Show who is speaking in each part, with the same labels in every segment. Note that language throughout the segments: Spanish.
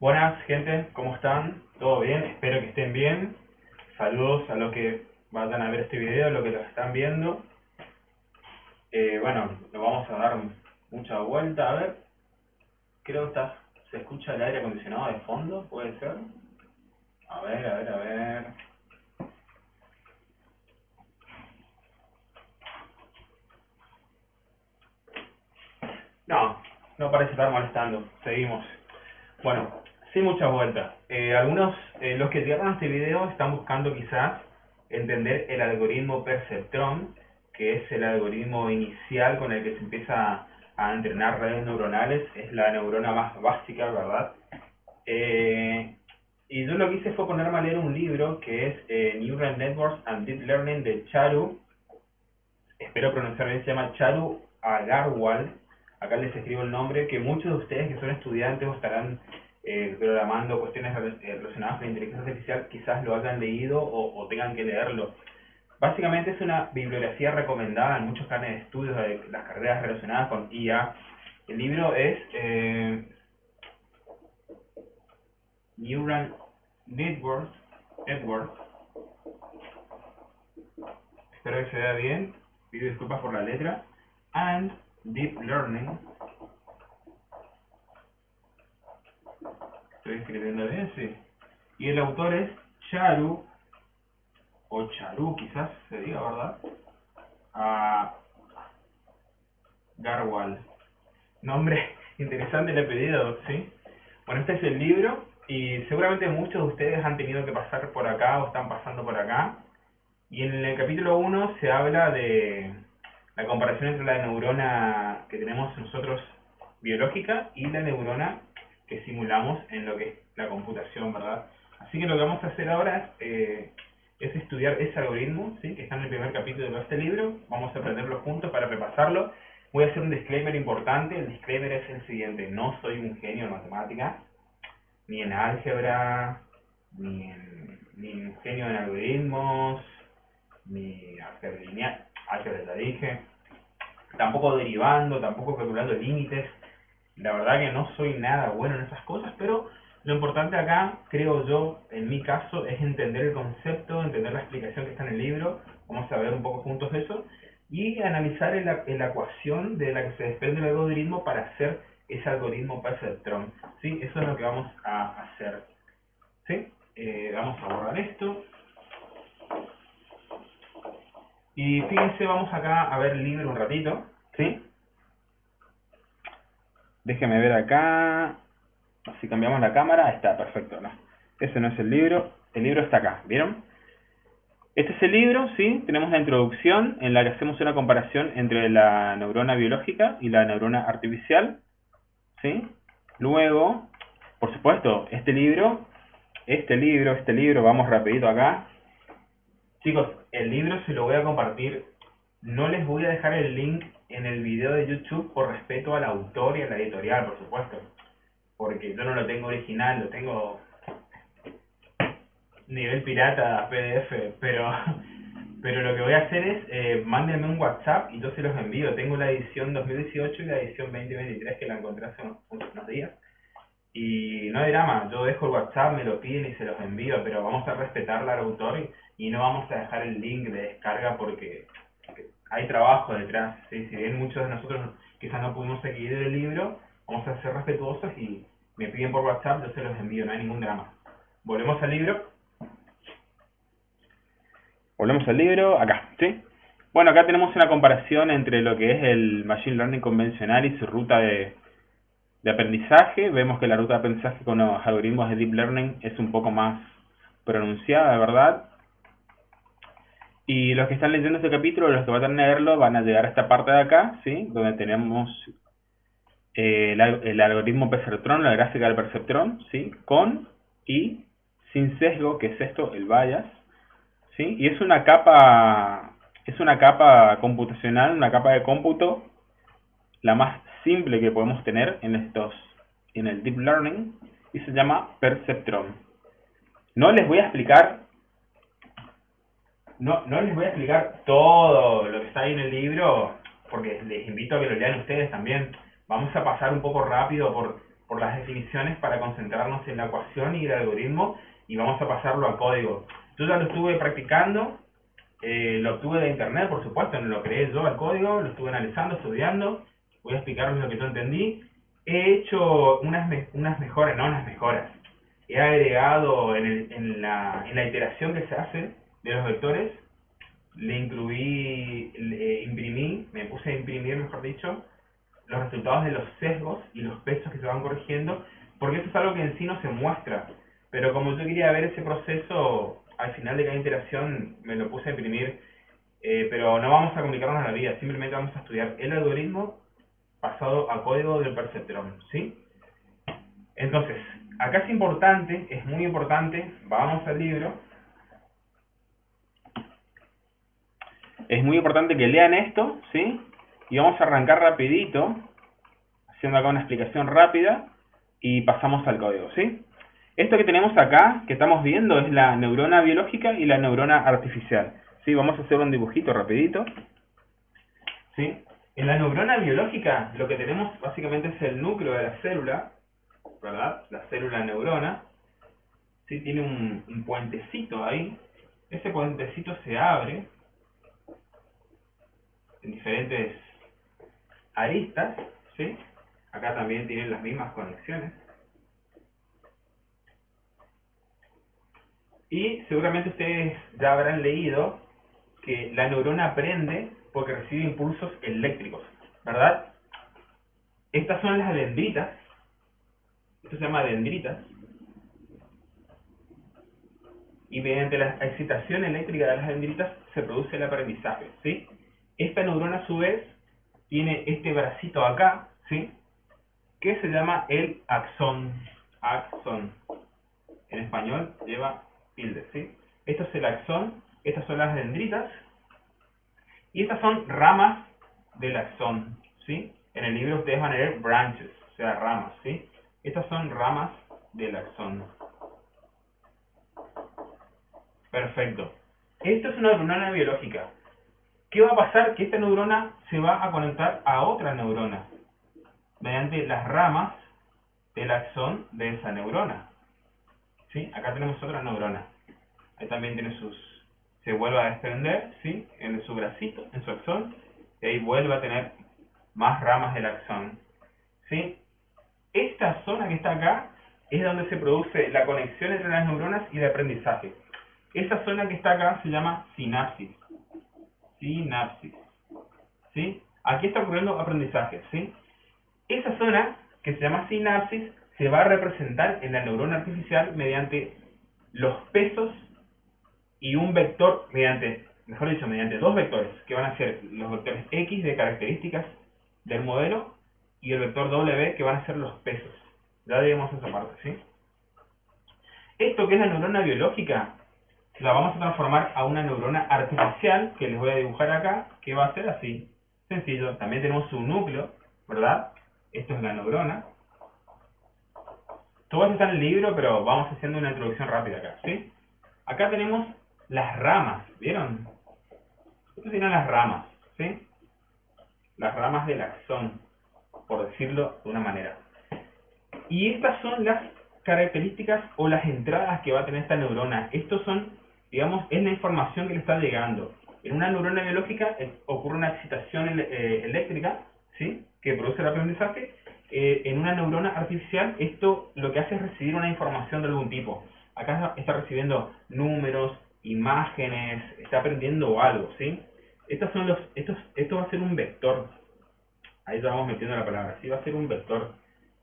Speaker 1: Buenas, gente, ¿cómo están? ¿Todo bien? Espero que estén bien. Saludos a los que vayan a ver este video, a los que lo están viendo. Bueno, nos vamos a dar mucha vuelta. A ver, creo que se escucha el aire acondicionado de fondo, ¿puede ser? A ver, a ver, a ver. No, no parece estar molestando. Seguimos. Bueno, sin mucha vuelta. Algunos, los que llegaron a este video están buscando quizás entender el algoritmo Perceptron, que es el algoritmo inicial con el que se empieza a entrenar redes neuronales. Es la neurona más básica, ¿verdad? Y yo lo que hice fue ponerme a leer un libro que es Neural Networks and Deep Learning de Charu. Espero pronunciar bien, se llama Charu Agarwal. Acá les escribo el nombre, que muchos de ustedes que son estudiantes o estarán programando cuestiones relacionadas con la inteligencia artificial quizás lo hayan leído o tengan que leerlo. Básicamente es una bibliografía recomendada en muchos canales de estudios de las carreras relacionadas con IA. El libro es Neural Networks, espero que se vea bien, pido disculpas por la letra, and Deep Learning. Estoy escribiendo bien, sí. Y el autor es Charu, o Charu quizás se diga, ¿verdad? Garwal. Nombre interesante el apellido, ¿sí? Bueno, este es el libro y seguramente muchos de ustedes han tenido que pasar por acá o están pasando por acá. Y en el capítulo 1 se habla de la comparación entre la neurona que tenemos nosotros biológica y la neurona que simulamos en lo que es la computación, ¿verdad? Así que lo que vamos a hacer ahora es estudiar ese algoritmo, ¿sí? Que está en el primer capítulo de este libro. Vamos a aprenderlo juntos para repasarlo. Voy a hacer un disclaimer importante. El disclaimer es el siguiente: no soy un genio en matemáticas, ni en álgebra, ni un genio en algoritmos, ni álgebra lineal, álgebra ya dije, tampoco derivando, tampoco calculando límites. La verdad que no soy nada bueno en esas cosas, pero lo importante acá, creo yo, en mi caso, es entender el concepto, entender la explicación que está en el libro. Vamos a ver un poco juntos eso y analizar la ecuación de la que se desprende el algoritmo para hacer ese algoritmo Perceptron. ¿Sí? Eso es lo que vamos a hacer. ¿Sí? Vamos a borrar esto. Y fíjense, vamos acá a ver el libro un ratito. ¿Sí? Déjeme ver acá. Si cambiamos la cámara, está perfecto, ¿no? Ese no es el libro está acá, ¿vieron? Este es el libro, ¿sí? Tenemos la introducción en la que hacemos una comparación entre la neurona biológica y la neurona artificial, ¿sí? Luego, por supuesto, este libro, vamos rapidito acá. Chicos, el libro se lo voy a compartir. No les voy a dejar el link en el video de YouTube por respeto al autor y a la editorial, por supuesto. Porque yo no lo tengo original, lo tengo nivel pirata PDF, pero lo que voy a hacer es mándenme un WhatsApp y yo se los envío. Tengo la edición 2018 y la edición 2023 que la encontré hace unos días. Y no hay drama, yo dejo el WhatsApp, me lo piden y se los envío, pero vamos a respetar al autor y no vamos a dejar el link de descarga porque hay trabajo detrás. ¿Sí? Si bien muchos de nosotros quizás no pudimos adquirir el libro, vamos a ser respetuosos y me piden por WhatsApp, yo se los envío, no hay ningún drama. Volvemos al libro. Volvemos al libro, acá, ¿sí? Bueno, acá tenemos una comparación entre lo que es el Machine Learning convencional y su ruta de aprendizaje. Vemos que la ruta de aprendizaje con los algoritmos de Deep Learning es un poco más pronunciada, ¿verdad? Y los que están leyendo este capítulo, los que van a leerlo, van a llegar a esta parte de acá, ¿sí? Donde tenemos el algoritmo Perceptron, la gráfica del Perceptron, ¿sí? Con y sin sesgo, que es esto, el bias, ¿sí? Y es una capa computacional, una capa de cómputo, la más simple que podemos tener en el Deep Learning, y se llama Perceptron. No les voy a explicar todo lo que está ahí en el libro, porque les invito a que lo lean ustedes también. Vamos a pasar un poco rápido por por las definiciones para concentrarnos en la ecuación y el algoritmo, y vamos a pasarlo a código. Yo ya lo estuve practicando, lo obtuve de internet, por supuesto, no lo creé yo al código, lo estuve analizando, estudiando, voy a explicarles lo que yo entendí. He hecho unas mejoras, no unas mejoras, he agregado en la iteración que se hace de los vectores, le imprimí, me puse a imprimir, mejor dicho, los resultados de los sesgos y los pesos que se van corrigiendo, porque esto es algo que en sí no se muestra, pero como yo quería ver ese proceso, al final de cada iteración me lo puse a imprimir, pero no vamos a complicarnos la vida, simplemente vamos a estudiar el algoritmo pasado a código del perceptrón, ¿sí? Entonces, acá es importante, es muy importante, vamos al libro, es muy importante que lean esto, ¿sí? Y vamos a arrancar rapidito, haciendo acá una explicación rápida, y pasamos al código, ¿sí? Esto que tenemos acá, que estamos viendo, es la neurona biológica y la neurona artificial, ¿sí? Vamos a hacer un dibujito rapidito, ¿sí? En la neurona biológica, lo que tenemos básicamente es el núcleo de la célula, ¿verdad? La célula neurona, ¿sí? Tiene un puentecito ahí, ese puentecito se abre en diferentes aristas, ¿sí? Acá también tienen las mismas conexiones. Y seguramente ustedes ya habrán leído que la neurona aprende porque recibe impulsos eléctricos, ¿verdad? Estas son las dendritas, esto se llama dendritas, y mediante la excitación eléctrica de las dendritas se produce el aprendizaje, ¿sí? Esta neurona a su vez tiene este bracito acá, ¿sí? Que se llama el axón. Axón. En español lleva tilde, ¿sí? Esto es el axón, estas son las dendritas, y estas son ramas del axón, ¿sí? En el libro ustedes van a leer branches, o sea, ramas, ¿sí? Estas son ramas del axón. Perfecto. Esto es una neurona biológica. ¿Qué va a pasar? Que esta neurona se va a conectar a otra neurona mediante las ramas del axón de esa neurona, ¿sí? Acá tenemos otra neurona. Ahí también tiene se vuelve a desprender, ¿sí? En su bracito, en su axón, y ahí vuelve a tener más ramas del axón, ¿sí? Esta zona que está acá es donde se produce la conexión entre las neuronas y el aprendizaje. Esa zona que está acá se llama sinapsis. Sinapsis, ¿sí? Aquí está ocurriendo aprendizaje, ¿sí? Esa zona que se llama sinapsis se va a representar en la neurona artificial mediante los pesos y un vector mejor dicho, mediante dos vectores, que van a ser los vectores X de características del modelo y el vector W, que van a ser los pesos. Ya digamos esa parte, ¿sí? Esto que es la neurona biológica, la vamos a transformar a una neurona artificial, que les voy a dibujar acá, que va a ser así. Sencillo, también tenemos su núcleo, ¿verdad? Esto es la neurona. Todo esto está en el libro, pero vamos haciendo una introducción rápida acá, ¿sí? Acá tenemos las ramas, ¿vieron? Estas serían las ramas, ¿sí? Las ramas del axón, por decirlo de una manera. Y estas son las características o las entradas que va a tener esta neurona. Estos son, digamos, es la información que le está llegando. En una neurona biológica ocurre una excitación eléctrica, ¿sí? Que produce el aprendizaje. En una neurona artificial, esto lo que hace es recibir una información de algún tipo. Acá está recibiendo números, imágenes, está aprendiendo algo, ¿sí? Esto va a ser un vector. Ahí ya vamos metiendo la palabra. Sí, va a ser un vector.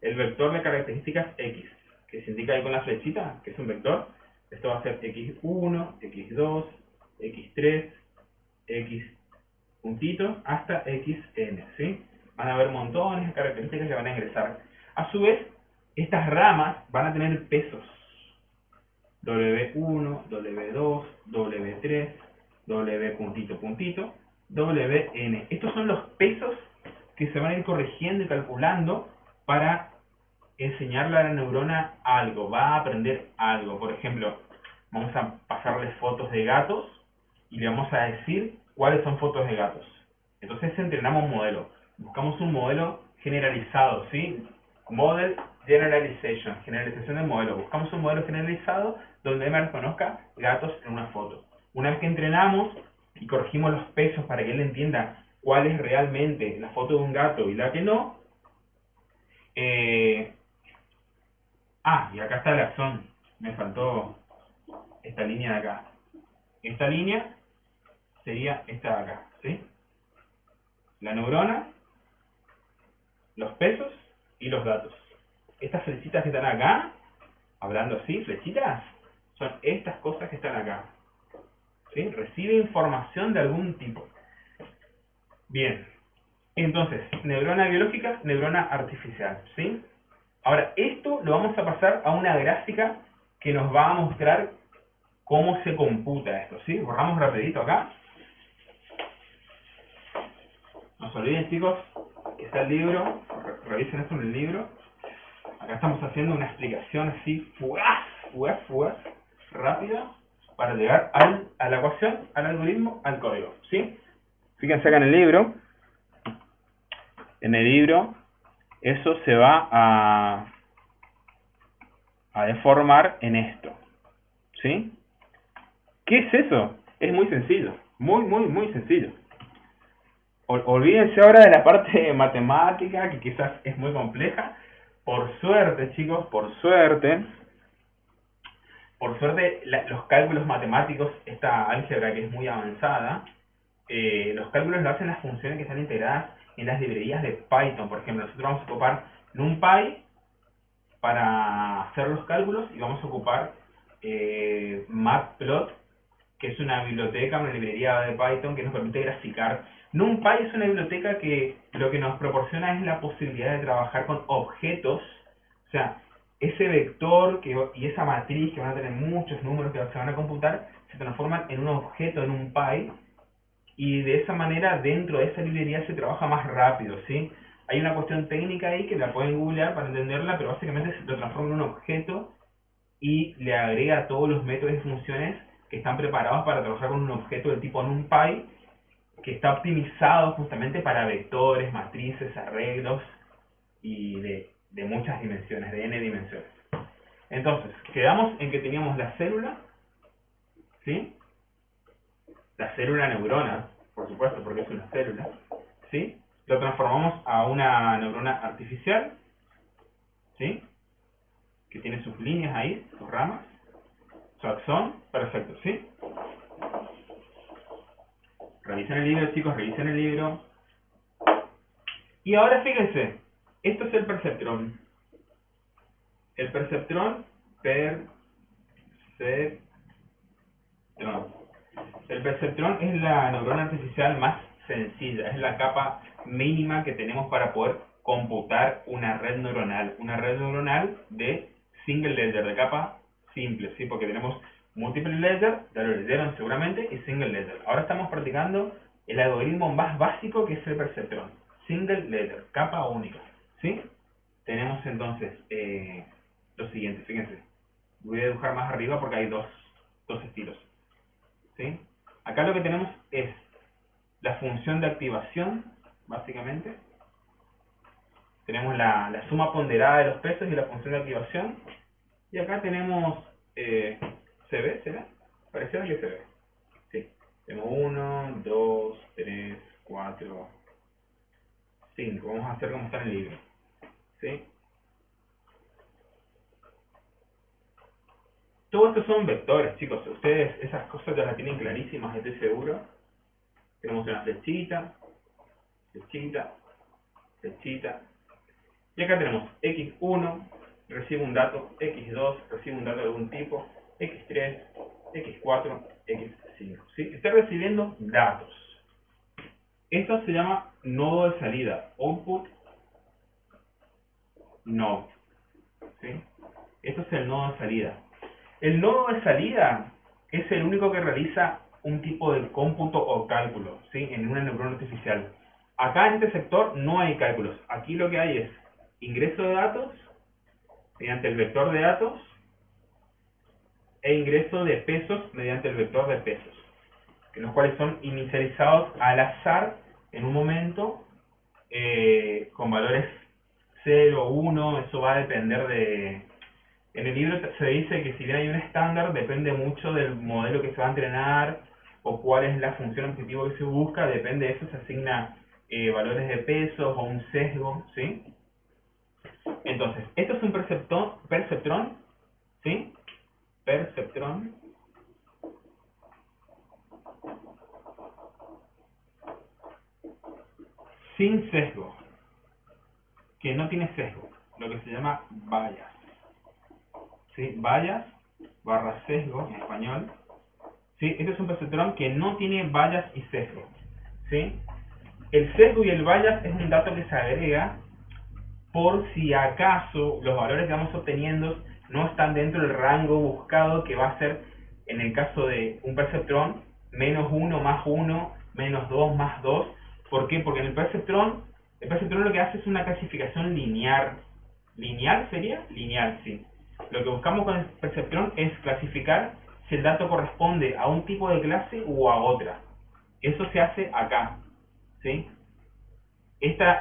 Speaker 1: El vector de características X, que se indica ahí con la flechita, que es un vector. Esto va a ser X1, X2, X3, X puntito, hasta XN, ¿sí? Van a haber montones de características que van a ingresar. A su vez, estas ramas van a tener pesos. W1, W2, W3, W puntito puntito, WN. Estos son los pesos que se van a ir corrigiendo y calculando para enseñarle a la neurona algo, va a aprender algo. Por ejemplo, vamos a pasarle fotos de gatos y le vamos a decir cuáles son fotos de gatos. Entonces entrenamos un modelo, buscamos un modelo generalizado, ¿sí? Model Generalization, generalización del modelo. Buscamos un modelo generalizado donde me reconozca gatos en una foto. Una vez que entrenamos y corregimos los pesos para que él entienda cuál es realmente la foto de un gato y la que no. Y acá está el axón. Me faltó esta línea de acá. Esta línea sería esta de acá, ¿sí? La neurona, los pesos y los datos. Estas flechitas que están acá, hablando así, flechitas, son estas cosas que están acá. ¿Sí? Recibe información de algún tipo. Bien. Entonces, neurona biológica, neurona artificial, ¿sí? Ahora, esto lo vamos a pasar a una gráfica que nos va a mostrar cómo se computa esto, ¿sí? Borramos rapidito acá. No se olviden, chicos, que está el libro. Revisen esto en el libro. Acá estamos haciendo una explicación así, fugaz, rápida, para llegar a la ecuación, al algoritmo, al código, ¿sí? Fíjense acá en el libro. En el libro, eso se va a deformar en esto, ¿sí? ¿Qué es eso? Es muy sencillo, muy sencillo. Olvídense ahora de la parte matemática, que quizás es muy compleja. Por suerte, chicos, por suerte, los cálculos matemáticos, esta álgebra que es muy avanzada, los cálculos lo hacen las funciones que están integradas en las librerías de Python. Por ejemplo, nosotros vamos a ocupar NumPy para hacer los cálculos y vamos a ocupar Matplot, que es una biblioteca, una librería de Python que nos permite graficar. NumPy es una biblioteca que lo que nos proporciona es la posibilidad de trabajar con objetos, o sea, ese vector y esa matriz que van a tener muchos números que se van a computar, se transforman en un objeto en NumPy, y de esa manera dentro de esa librería se trabaja más rápido, ¿sí? Hay una cuestión técnica ahí que la pueden googlear para entenderla, pero básicamente se lo transforma en un objeto y le agrega todos los métodos y funciones que están preparados para trabajar con un objeto del tipo NumPy, que está optimizado justamente para vectores, matrices, arreglos y de muchas dimensiones, de n dimensiones. Entonces, quedamos en que teníamos la célula, ¿sí? La célula neurona, por supuesto, porque es una célula, ¿sí? Lo transformamos a una neurona artificial, ¿sí? Que tiene sus líneas ahí, sus ramas, su axón, perfecto, ¿sí? Revisen el libro, chicos, revisen el libro. Y ahora fíjense, esto es el perceptrón. El perceptrón, El perceptrón es la neurona artificial más sencilla, es la capa mínima que tenemos para poder computar una red neuronal de single ledger, de capa simple, ¿sí? Porque tenemos multiple ledger, ya lo leyeron seguramente, y single ledger. Ahora estamos practicando el algoritmo más básico que es el perceptrón, single ledger, capa única, ¿sí? Tenemos entonces lo siguiente, fíjense, voy a dibujar más arriba porque hay dos estilos, ¿sí? Acá lo que tenemos es la función de activación, básicamente. Tenemos la suma ponderada de los pesos y la función de activación. Y acá tenemos, ¿se ve? ¿Se ve? Pareciera que se ve. Sí. Tenemos 1, 2, 3, 4, 5. Vamos a hacer como está en el libro. ¿Sí? Todo esto son vectores, chicos. Ustedes esas cosas ya las tienen clarísimas, estoy seguro. Tenemos una flechita, flechita. Y acá tenemos x1, recibe un dato, x2, recibe un dato de algún tipo, x3, x4, x5. ¿Sí? Está recibiendo datos. Esto se llama nodo de salida, output node. ¿Sí? Esto es el nodo de salida. El nodo de salida es el único que realiza un tipo de cómputo o cálculo, ¿sí? En una neurona artificial. Acá en este sector no hay cálculos. Aquí lo que hay es ingreso de datos mediante el vector de datos e ingreso de pesos mediante el vector de pesos, los cuales son inicializados al azar en un momento con valores 0, 1, eso va a depender de... En el libro se dice que si bien hay un estándar, depende mucho del modelo que se va a entrenar o cuál es la función objetivo que se busca, depende de eso se asigna valores de pesos o un sesgo, ¿sí? Entonces, esto es un perceptrón, ¿sí? Perceptrón. Sin sesgo, que no tiene sesgo, lo que se llama bias, ¿sí? Bias barra sesgo en español, ¿sí? Este es un perceptrón que no tiene bias y sesgo, ¿sí? El sesgo y el bias es un dato que se agrega por si acaso los valores que vamos obteniendo no están dentro del rango buscado, que va a ser, en el caso de un perceptrón, -1 más 1, -2 más 2. ¿Por qué? Porque en el perceptrón lo que hace es una clasificación lineal. ¿Lineal sería? Lineal, sí. Lo que buscamos con el perceptrón es clasificar si el dato corresponde a un tipo de clase o a otra. Eso se hace acá, ¿sí? La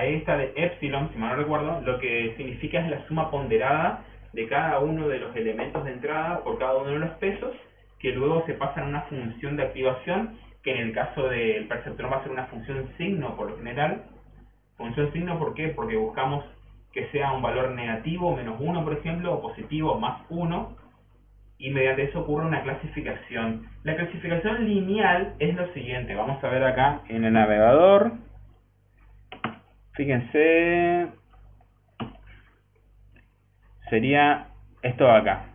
Speaker 1: esta de epsilon, si mal no recuerdo, lo que significa es la suma ponderada de cada uno de los elementos de entrada por cada uno de los pesos, que luego se pasan a una función de activación, que en el caso del perceptrón va a ser una función signo por lo general. Función signo, ¿por qué? Porque buscamos que sea un valor negativo, -1 por ejemplo, o positivo, +1, y mediante eso ocurre una clasificación. La clasificación lineal es lo siguiente, vamos a ver acá en el navegador. Fíjense, sería esto de acá.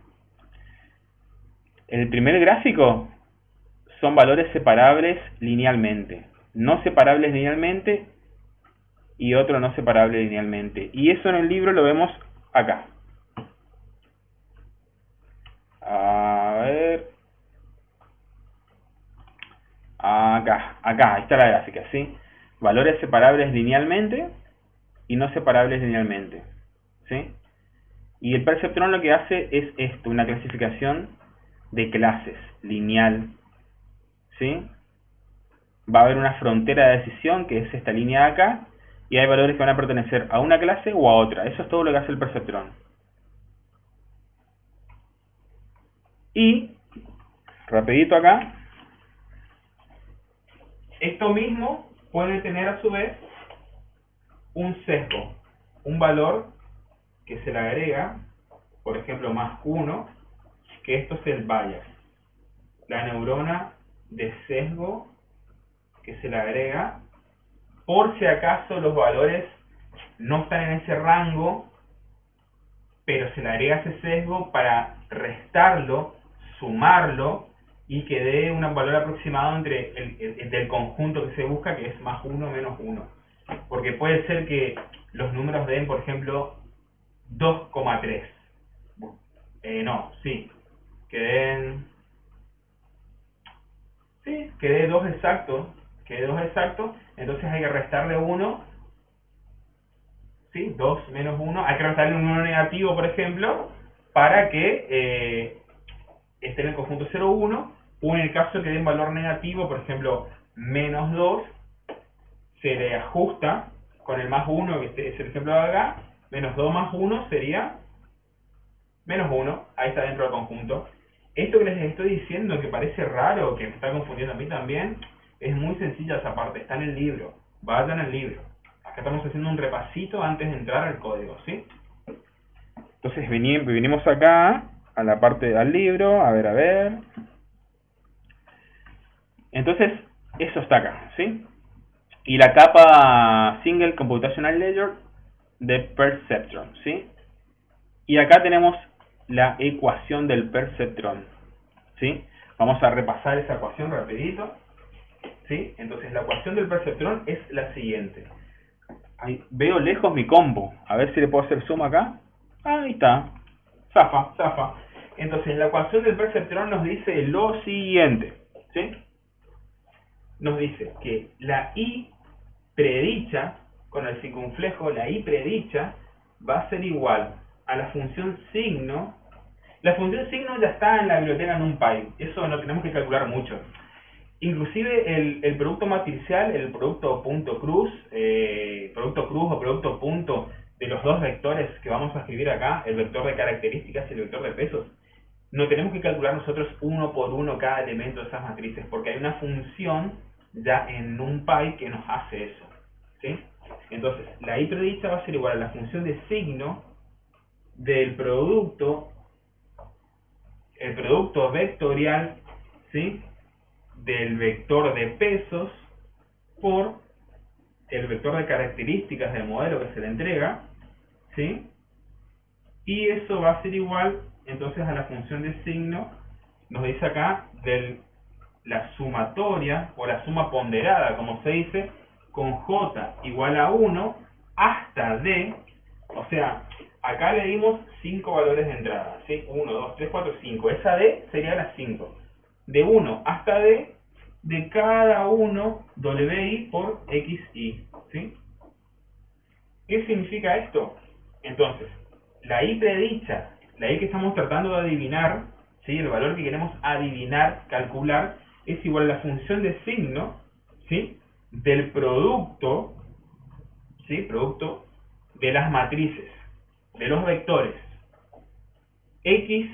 Speaker 1: El primer gráfico son valores separables linealmente, no separables linealmente y otro no separable linealmente. Y eso en el libro lo vemos acá. A ver. Acá, ahí está la gráfica, ¿sí? Valores separables linealmente y no separables linealmente, ¿sí? Y el perceptrón lo que hace es esto, una clasificación de clases, lineal, ¿sí? Va a haber una frontera de decisión, que es esta línea de acá, y hay valores que van a pertenecer a una clase o a otra. Eso es todo lo que hace el perceptrón. Y, rapidito acá, esto mismo puede tener a su vez un sesgo, un valor que se le agrega, por ejemplo, +1, que esto es el bias, la neurona de sesgo que se le agrega, por si acaso los valores no están en ese rango, pero se le agrega ese sesgo para restarlo, sumarlo, y que dé un valor aproximado entre el del conjunto que se busca, que es +1 -1. Porque puede ser que los números den, por ejemplo, 2,3. Que den... Sí, que dé 2 exactos. Entonces hay que restarle 1. ¿Sí? 2 menos 1. Hay que restarle un 1 negativo, por ejemplo, para que esté en el conjunto 0, 1. O en el caso que dé un valor negativo, por ejemplo, -2, se le ajusta con el +1, que es el ejemplo de acá. -2 más 1 sería -1, ahí está dentro del conjunto. Esto que les estoy diciendo, que parece raro, que me está confundiendo a mí también, es muy sencilla esa parte, está en el libro. Vayan al libro. Acá estamos haciendo un repasito antes de entrar al código, ¿sí? Entonces venimos acá, a la parte del libro, a ver. Entonces, eso está acá, ¿sí? Y la capa Single Computational Ledger de Perceptron, ¿sí? Y acá tenemos la ecuación del perceptrón, ¿sí? Vamos a repasar esa ecuación rapidito, ¿sí? Entonces la ecuación del perceptrón es la siguiente. Ahí, veo lejos mi combo, a ver si le puedo hacer zoom acá. Ahí está, zafa. Entonces la ecuación del perceptrón nos dice lo siguiente, ¿sí? Nos dice que la I predicha, con el circunflejo, la I predicha va a ser igual a la función signo. La función signo ya está en la biblioteca NumPy, eso no tenemos que calcular mucho. Inclusive el producto matricial, el producto punto cruz, producto cruz o producto punto de los dos vectores que vamos a escribir acá, el vector de características y el vector de pesos, no tenemos que calcular nosotros uno por uno cada elemento de esas matrices, porque hay una función ya en NumPy que nos hace eso, ¿sí? Entonces, la y predicha va a ser igual a la función de signo del producto, el producto vectorial, ¿sí?, del vector de pesos por el vector de características del modelo que se le entrega, ¿sí? Y eso va a ser igual entonces a la función de signo, nos dice acá, de la sumatoria o la suma ponderada, como se dice, con j igual a 1 hasta d, o sea, acá le dimos 5 valores de entrada, ¿sí? 1, 2, 3, 4, 5, esa d sería la 5, de 1 hasta d de cada uno wi por xi, ¿sí? ¿Qué significa esto? Entonces, la y predicha, la y que estamos tratando de adivinar, ¿sí?, el valor que queremos adivinar, calcular, es igual a la función de signo, ¿sí?, del producto, ¿sí?, producto de las matrices, de los vectores x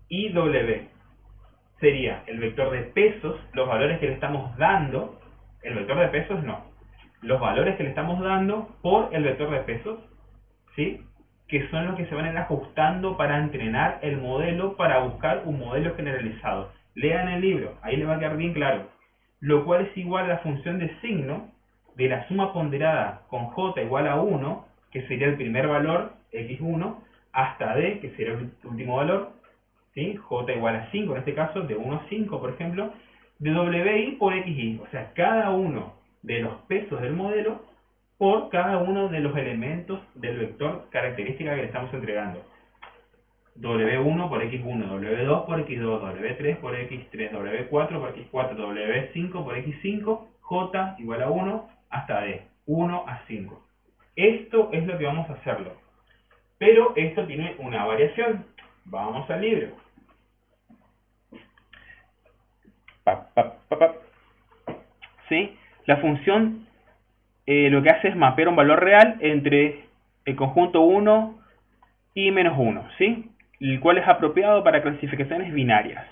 Speaker 1: y w. Sería el vector de pesos, los valores que le estamos dando, el vector de pesos no, los valores que le estamos dando por el vector de pesos, ¿sí?, que son los que se van a ir ajustando para entrenar el modelo, para buscar un modelo generalizado. Lean el libro, ahí les va a quedar bien claro. Lo cual es igual a la función de signo de la suma ponderada con j igual a 1, que sería el primer valor, x1, hasta d, que sería el último valor, ¿sí?, j igual a 5 en este caso, de 1 a 5 por ejemplo, de wi por xi, o sea, cada uno de los pesos del modelo por cada uno de los elementos del vector característica que le estamos entregando. W1 por x1, W2 por x2, W3 por x3, W4 por x4, W5 por x5, J igual a 1 hasta D, 1 a 5. Esto es lo que vamos a hacerlo. Pero esto tiene una variación. Vamos al libro. ¿Sí? La función lo que hace es mapear un valor real entre el conjunto 1 y menos 1, ¿sí?, el cual es apropiado para clasificaciones binarias,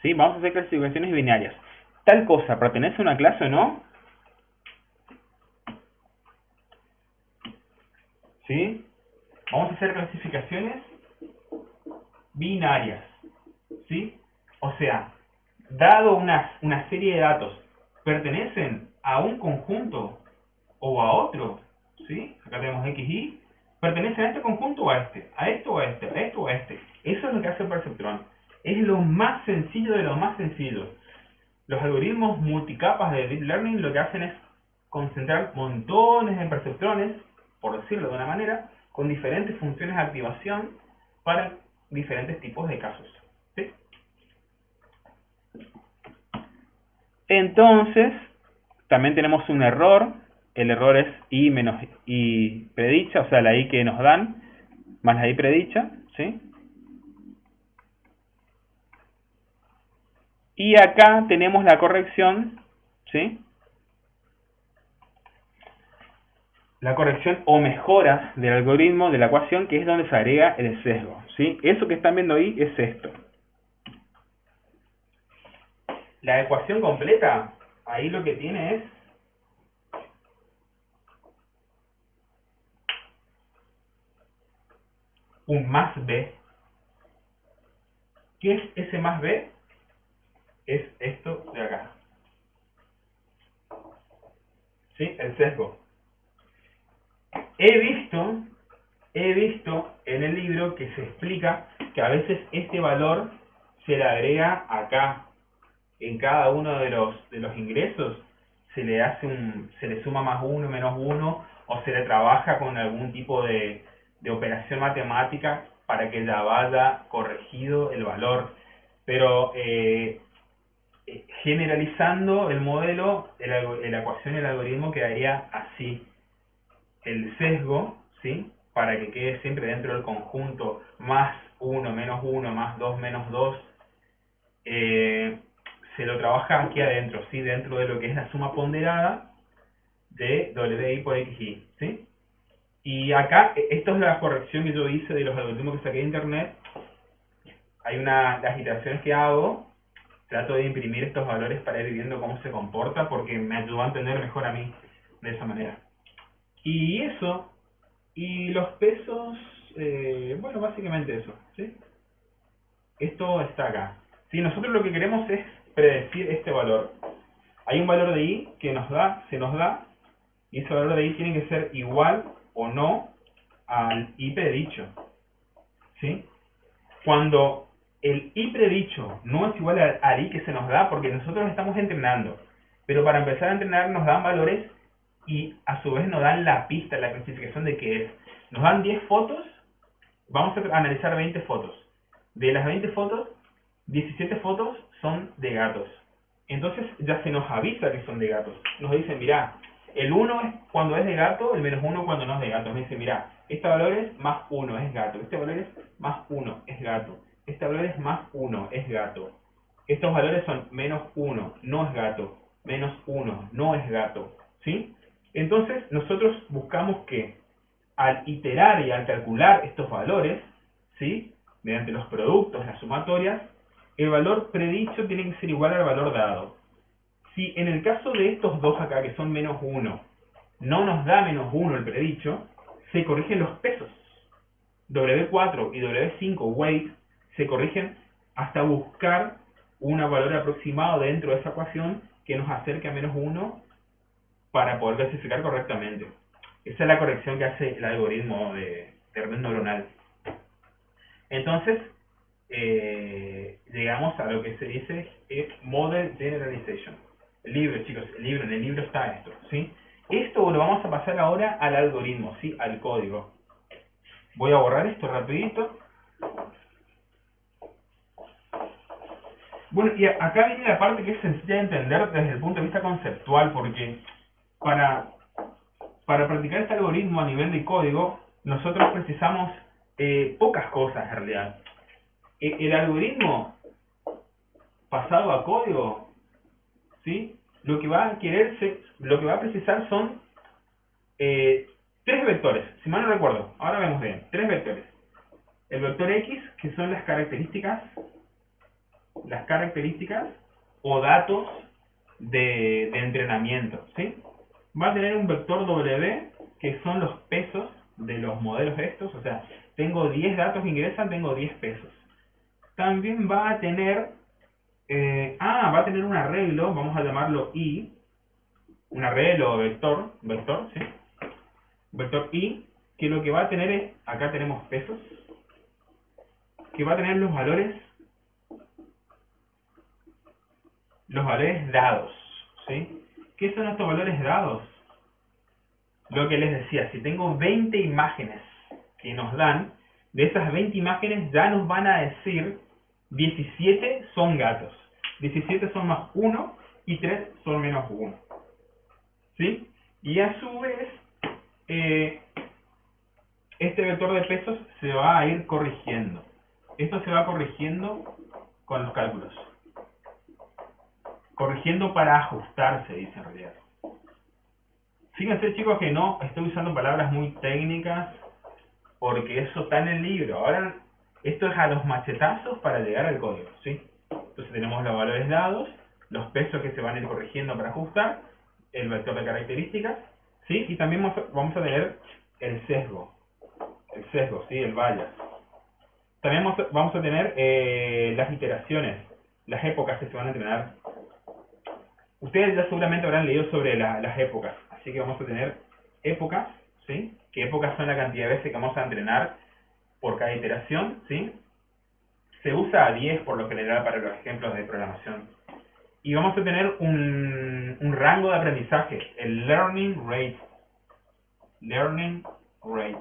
Speaker 1: ¿sí? Vamos a hacer clasificaciones binarias. Tal cosa, ¿pertenece a una clase o no? ¿Sí? Vamos a hacer clasificaciones binarias, ¿sí? O sea, dado una serie de datos, ¿pertenecen a un conjunto o a otro? ¿Sí? Acá tenemos xy. ¿Pertenece a este conjunto o a este? ¿A esto o a este? ¿A esto o a este? Eso es lo que hace el perceptrón. Es lo más sencillo de lo más sencillo. Los algoritmos multicapas de Deep Learning lo que hacen es concentrar montones de perceptrones, por decirlo de una manera, con diferentes funciones de activación para diferentes tipos de casos, ¿sí? Entonces, también tenemos un error. El error es y menos y predicha, o sea, la y que nos dan, más la y predicha, ¿sí? Y acá tenemos la corrección, ¿sí? La corrección o mejora del algoritmo de la ecuación, que es donde se agrega el sesgo, ¿sí? Eso que están viendo ahí es esto. La ecuación completa, ahí lo que tiene es un más b. ¿Qué es ese más b? Es esto de acá, ¿sí? El sesgo. He visto en el libro que se explica que a veces este valor se le agrega acá, en cada uno de los ingresos, se le suma más uno, menos uno, o se le trabaja con algún tipo de operación matemática para que ya vaya corregido el valor. Pero generalizando el modelo, la ecuación y el algoritmo quedaría así. El sesgo, ¿sí?, para que quede siempre dentro del conjunto más 1, menos 1, más 2, menos 2, se lo trabaja aquí adentro, ¿sí? Dentro de lo que es la suma ponderada de WI por XI, ¿sí? Y acá, esto es la corrección que yo hice de los algoritmos que saqué de internet. Hay las iteraciones que hago, trato de imprimir estos valores para ir viendo cómo se comporta, porque me ayudó a entender mejor a mí de esa manera. Y eso, y los pesos, bueno, básicamente eso, ¿sí? Esto está acá. Si nosotros lo que queremos es predecir este valor. Hay un valor de i que se nos da, y ese valor de i tiene que ser igual o no al i predicho, ¿sí? Cuando el i predicho no es igual al i que se nos da, porque nosotros estamos entrenando, pero para empezar a entrenar nos dan valores y a su vez nos dan la pista, la clasificación de qué es. Nos dan 10 fotos, vamos a analizar 20 fotos. De las 20 fotos, 17 fotos son de gatos. Entonces ya se nos avisa que son de gatos. Nos dicen, mirá, el 1 es cuando es de gato, el -1 cuando no es de gato. Nos dicen, mirá, este valor es +1, es gato. Este valor es +1, es gato. Este valor es +1, es gato. Estos valores son -1, no es gato. -1, no es gato. ¿Sí? Entonces nosotros buscamos que al iterar y al calcular estos valores, ¿sí? Mediante los productos, las sumatorias, el valor predicho tiene que ser igual al valor dado. Si en el caso de estos dos acá, que son -1, no nos da -1 el predicho, se corrigen los pesos. W4 y W5, weight, se corrigen hasta buscar un valor aproximado dentro de esa ecuación que nos acerque a -1 para poder clasificar correctamente. Esa es la corrección que hace el algoritmo de red neuronal. Entonces, llegamos a lo que se dice Model Generalization. El libro, chicos, en el libro está esto, ¿sí? Esto lo vamos a pasar ahora al algoritmo, ¿sí? Al código. Voy a borrar esto rapidito. Bueno, y acá viene la parte que es sencilla de entender desde el punto de vista conceptual, porque para practicar este algoritmo a nivel de código, nosotros precisamos pocas cosas en realidad. El algoritmo pasado a código, ¿sí? Lo que va a precisar son 3 vectores, si mal no recuerdo, ahora vemos bien, 3 vectores. El vector X, que son las características o datos de entrenamiento, ¿sí? Va a tener un vector W, que son los pesos de los modelos estos, o sea, tengo 10 datos que ingresan, tengo 10 pesos. También va a tener un arreglo, vamos a llamarlo I, un arreglo vector, ¿sí? Vector I, que lo que va a tener es, acá tenemos pesos, que va a tener los valores dados, ¿sí? ¿Qué son estos valores dados? Lo que les decía, si tengo 20 imágenes que nos dan, de esas 20 imágenes ya nos van a decir 17 son gatos, 17 son +1 y 3 son -1, ¿sí? Y a su vez, este vector de pesos se va a ir corrigiendo. Esto se va corrigiendo con los cálculos. Corrigiendo para ajustarse, dice en realidad. Fíjense, chicos, que no estoy usando palabras muy técnicas porque eso está en el libro. Ahora, esto es a los machetazos para llegar al código, ¿sí? Entonces tenemos los valores dados, los pesos que se van a ir corrigiendo para ajustar, el vector de características, ¿sí? Y también vamos a tener el sesgo, ¿sí? El bias. También vamos a tener las iteraciones, las épocas que se van a entrenar. Ustedes ya seguramente habrán leído sobre las épocas, así que vamos a tener épocas, ¿sí? Que épocas son la cantidad de veces que vamos a entrenar por cada iteración, ¿sí? Se usa a 10 por lo general para los ejemplos de programación. Y vamos a tener un rango de aprendizaje, el learning rate. Learning rate.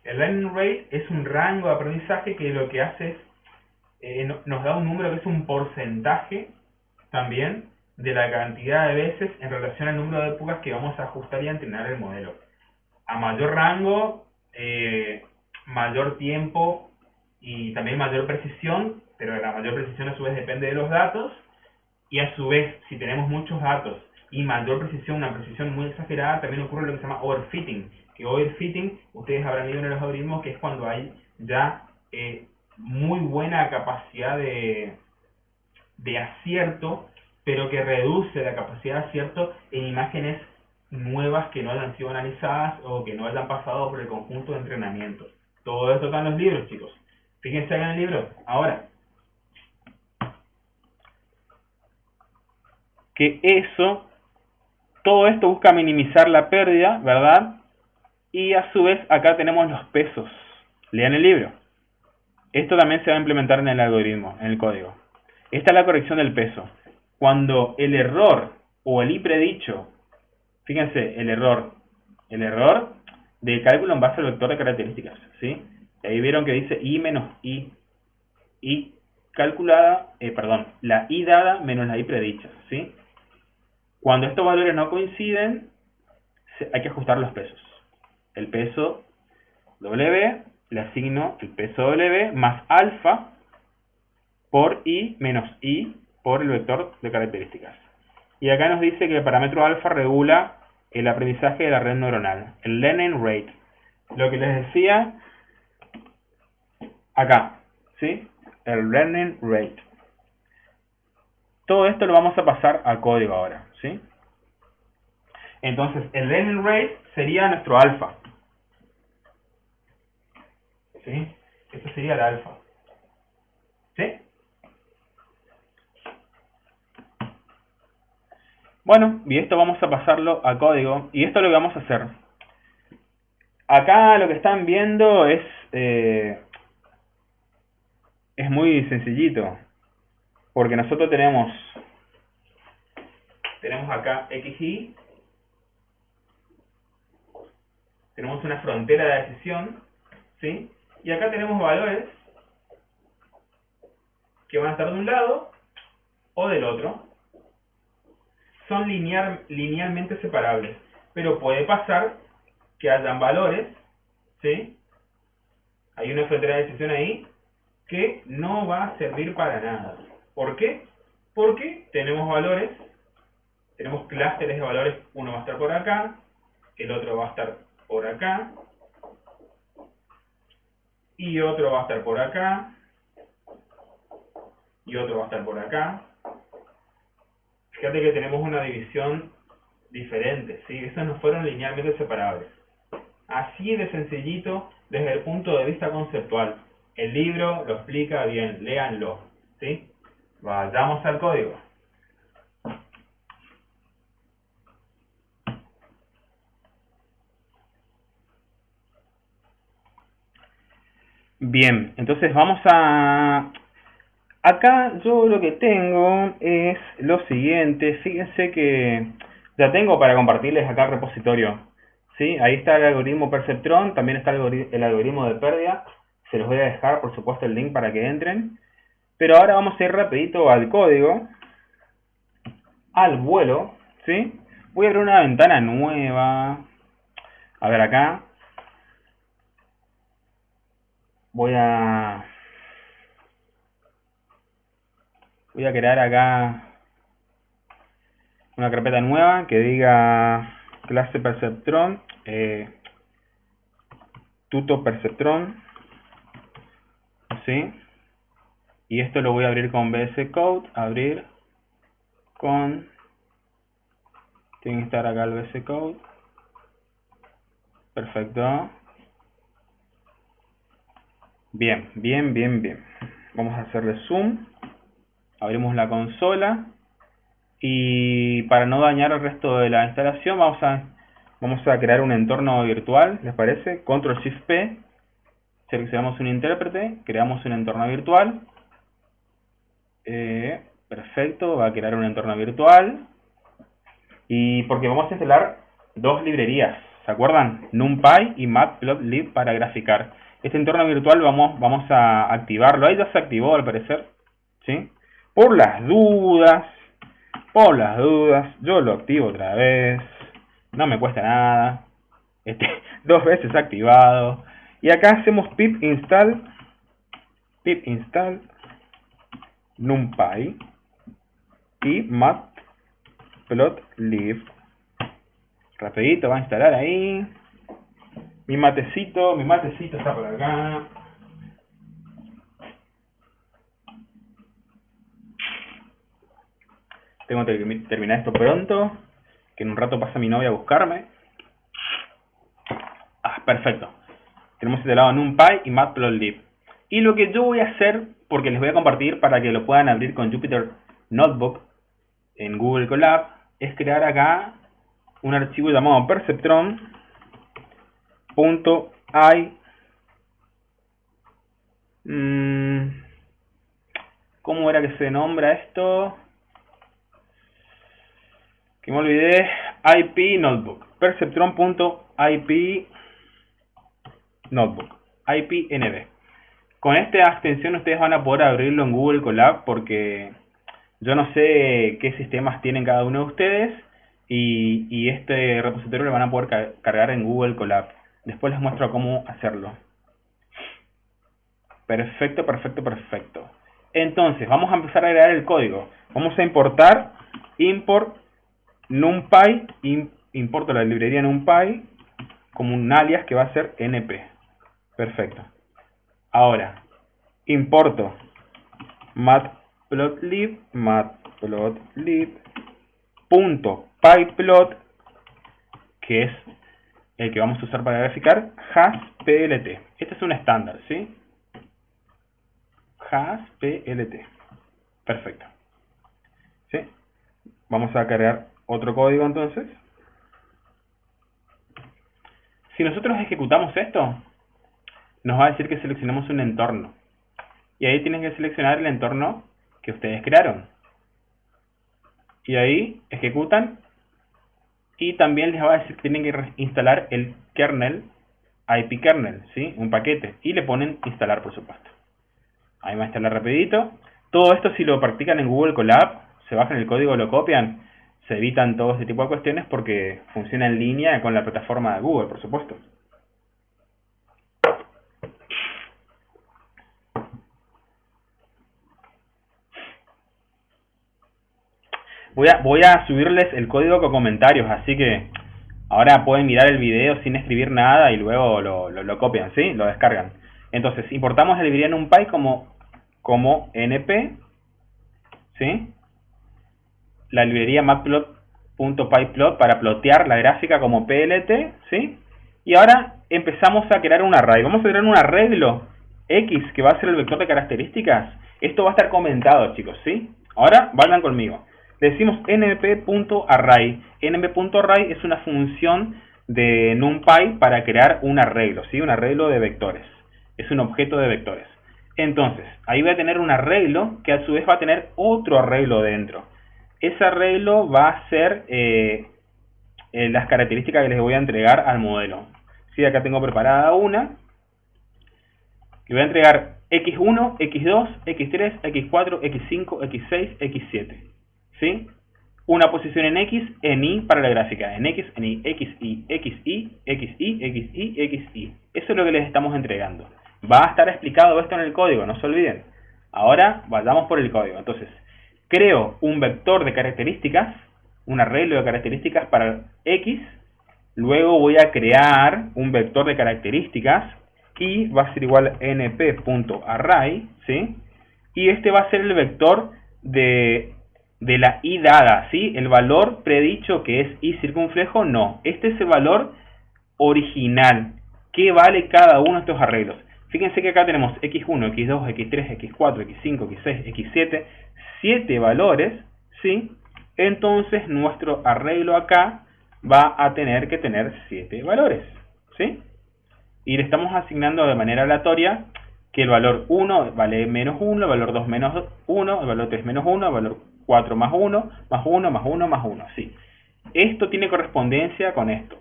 Speaker 1: El learning rate es un rango de aprendizaje que lo que hace es, nos da un número que es un porcentaje también de la cantidad de veces en relación al número de épocas que vamos a ajustar y a entrenar el modelo. A mayor rango, mayor tiempo y también mayor precisión, pero la mayor precisión a su vez depende de los datos, y a su vez, si tenemos muchos datos y mayor precisión, una precisión muy exagerada, también ocurre lo que se llama overfitting, que overfitting, ustedes habrán leído en los algoritmos, que es cuando hay ya muy buena capacidad de acierto, pero que reduce la capacidad de acierto en imágenes nuevas que no hayan sido analizadas o que no hayan pasado por el conjunto de entrenamiento. Todo esto está en los libros, chicos. Fíjense ahí en el libro. Ahora, que todo esto busca minimizar la pérdida, ¿verdad? Y a su vez acá tenemos los pesos. Lean el libro. Esto también se va a implementar en el algoritmo, en el código. Esta es la corrección del peso. Cuando el error o el i predicho, fíjense, el error de cálculo en base al vector de características, ¿sí? Ahí vieron que dice i menos i calculada, la i dada menos la i predicha, ¿sí? Cuando estos valores no coinciden, hay que ajustar los pesos. El peso W, le asigno el peso W más alfa por i menos i por el vector de características. Y acá nos dice que el parámetro alfa regula el aprendizaje de la red neuronal, el learning rate. Lo que les decía acá, ¿sí? El learning rate. Todo esto lo vamos a pasar a código ahora, ¿sí? Entonces, el learning rate sería nuestro alfa, ¿sí? Esto sería el alfa, ¿sí? Bueno, y esto vamos a pasarlo a código, y esto es lo que vamos a hacer. Acá lo que están viendo es muy sencillito, porque nosotros tenemos acá xy, tenemos una frontera de decisión, ¿sí? Y acá tenemos valores que van a estar de un lado o del otro. Son linealmente separables, pero puede pasar que hayan valores, ¿sí? Hay una frontera de decisión ahí que no va a servir para nada. ¿Por qué? Porque tenemos valores, tenemos clústeres de valores, uno va a estar por acá, el otro va a estar por acá, y otro va a estar por acá, y otro va a estar por acá. Fíjate que tenemos una división diferente, ¿sí? Esos no fueron linealmente separables. Así de sencillito desde el punto de vista conceptual. El libro lo explica bien, léanlo, ¿sí? Vayamos al código. Bien, entonces vamos a... Acá yo lo que tengo es lo siguiente. Fíjense que ya tengo para compartirles acá el repositorio, ¿sí? Ahí está el algoritmo Perceptron, también está el algoritmo de pérdida. Se los voy a dejar, por supuesto, el link para que entren. Pero ahora vamos a ir rapidito al código, al vuelo, ¿sí? Voy a abrir una ventana nueva. A ver acá. Voy a crear acá una carpeta nueva que diga clase Perceptron, tuto Perceptron, ¿sí? Y esto lo voy a abrir con VS Code, abrir con, tiene que estar acá el VS Code, perfecto. Bien, bien, bien, bien. Vamos a hacerle zoom, abrimos la consola y para no dañar el resto de la instalación vamos a crear un entorno virtual, ¿les parece? Control Shift P, seleccionamos un intérprete, creamos un entorno virtual. Perfecto, va a crear un entorno virtual. Y porque vamos a instalar dos librerías, ¿se acuerdan? NumPy y Matplotlib para graficar. Este entorno virtual vamos a activarlo. Ahí ya se activó al parecer, ¿sí? Por las dudas, yo lo activo otra vez. No me cuesta nada. 2 veces activado. Y acá hacemos pip install
Speaker 2: NumPy y matplotlib. Rapidito va a instalar ahí. Mi matecito está por acá. Tengo que terminar esto pronto, que en un rato pasa mi novia a buscarme. Perfecto. Tenemos instalado NumPy y matplotlib. Y lo que yo voy a hacer, porque les voy a compartir para que lo puedan abrir con Jupyter Notebook en Google Colab, es crear acá un archivo llamado perceptron.i. ¿Cómo era que se nombra esto? Que me olvidé. IP Notebook. Perceptron.ip Notebook. IPNB. Con esta extensión ustedes van a poder abrirlo en Google Colab, porque yo no sé qué sistemas tienen cada uno de ustedes, y este repositorio lo van a poder cargar en Google Colab. Después les muestro cómo hacerlo. Perfecto, perfecto, perfecto. Entonces, vamos a empezar a agregar el código. Vamos a importar, import NumPy, importo la librería NumPy como un alias que va a ser np. Perfecto. Ahora, importo matplotlib.pyplot, que es el que vamos a usar para graficar, hasplt. Este es un estándar, ¿sí? hasplt. Perfecto. ¿Sí? Vamos a cargar otro código entonces. Si nosotros ejecutamos esto, nos va a decir que seleccionemos un entorno. Y ahí tienen que seleccionar el entorno que ustedes crearon. Y ahí ejecutan. Y también les va a decir que tienen que instalar el kernel, ipkernel, ¿sí? Un paquete. Y le ponen instalar, por supuesto. Ahí va a instalar rapidito. Todo esto, si lo practican en Google Colab, se bajan el código, lo copian, se evitan todo este tipo de cuestiones porque funciona en línea con la plataforma de Google, por supuesto. Voy a subirles el código con comentarios, así que ahora pueden mirar el video sin escribir nada y luego lo copian, ¿sí? Lo descargan. Entonces, importamos la librería NumPy como np, ¿sí? La librería matplot.pyplot para plotear la gráfica como plt, ¿sí? Y ahora empezamos a crear un array. Vamos a crear un arreglo x que va a ser el vector de características. Esto va a estar comentado, chicos, ¿sí? Ahora vayan conmigo. Le decimos np.array. np.array es una función de NumPy para crear un arreglo, ¿sí? Un arreglo de vectores. Es un objeto de vectores. Entonces, ahí voy a tener un arreglo que a su vez va a tener otro arreglo dentro. Ese arreglo va a ser las características que les voy a entregar al modelo. ¿Sí? Acá tengo preparada una. Le voy a entregar x1, x2, x3, x4, x5, x6, x7. ¿Sí? Una posición en x, en y para la gráfica. En x, en y, xy, xy, xy, xy, xy. Eso es lo que les estamos entregando. Va a estar explicado esto en el código, no se olviden. Ahora vayamos por el código. Entonces, creo un vector de características, un arreglo de características para x. Luego voy a crear un vector de características y va a ser igual a np.array, ¿sí? Y este va a ser el vector de la y dada, ¿sí? El valor predicho que es y circunflejo, no. Este es el valor original. ¿Qué vale cada uno de estos arreglos? Fíjense que acá tenemos x1, x2, x3, x4, x5, x6, x7, 7 valores, ¿sí? Entonces nuestro arreglo acá va a tener que tener 7 valores, ¿sí? Y le estamos asignando de manera aleatoria que el valor 1 vale menos 1, el valor 2 menos 1, el valor 3 menos 1, el valor 4 más 1, más 1, más 1, más 1, ¿sí? Esto tiene correspondencia con esto.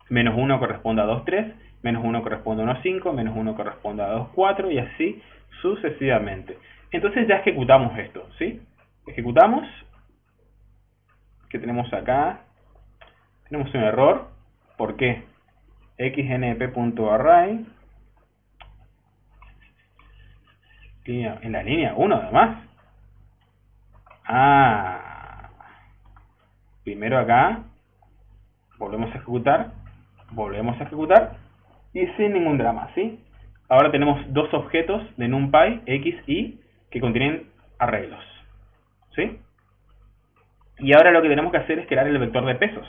Speaker 2: Menos 1 corresponde a 2, 3, menos 1 corresponde a 1, 5, menos 1 corresponde a 2, 4 y así sucesivamente. Entonces ya ejecutamos esto, ¿sí? Ejecutamos. ¿Qué tenemos acá? Tenemos un error. ¿Por qué? xnp.array en la línea 1 además. Primero acá, volvemos a ejecutar, y sin ningún drama, ¿sí? Ahora tenemos dos objetos de NumPy, X, Y, que contienen arreglos, ¿sí? Y ahora lo que tenemos que hacer es crear el vector de pesos.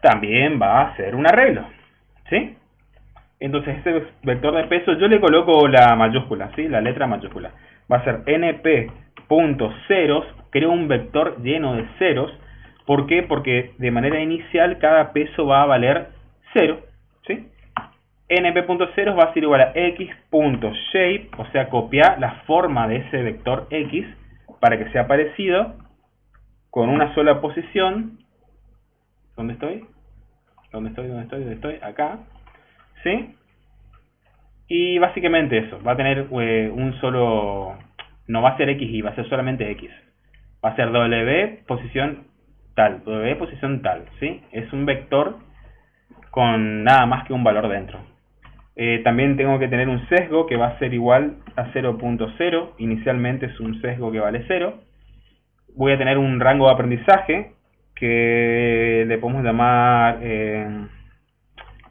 Speaker 2: También va a ser un arreglo, ¿sí? Entonces este vector de pesos yo le coloco la mayúscula, ¿sí? La letra mayúscula. Va a ser np.ceros, creo un vector lleno de ceros. ¿Por qué? Porque de manera inicial cada peso va a valer 0, ¿sí? np.ceros va a ser igual a x.shape, o sea, copiar la forma de ese vector x para que sea parecido con una sola posición. ¿Dónde estoy? ¿Dónde estoy? Acá, ¿sí? Y básicamente eso, va a tener un solo, no va a ser x y, va a ser solamente x. Va a ser w posición tal, ¿sí? Es un vector con nada más que un valor dentro. También tengo que tener un sesgo que va a ser igual a 0.0, inicialmente es un sesgo que vale 0. Voy a tener un rango de aprendizaje que le podemos llamar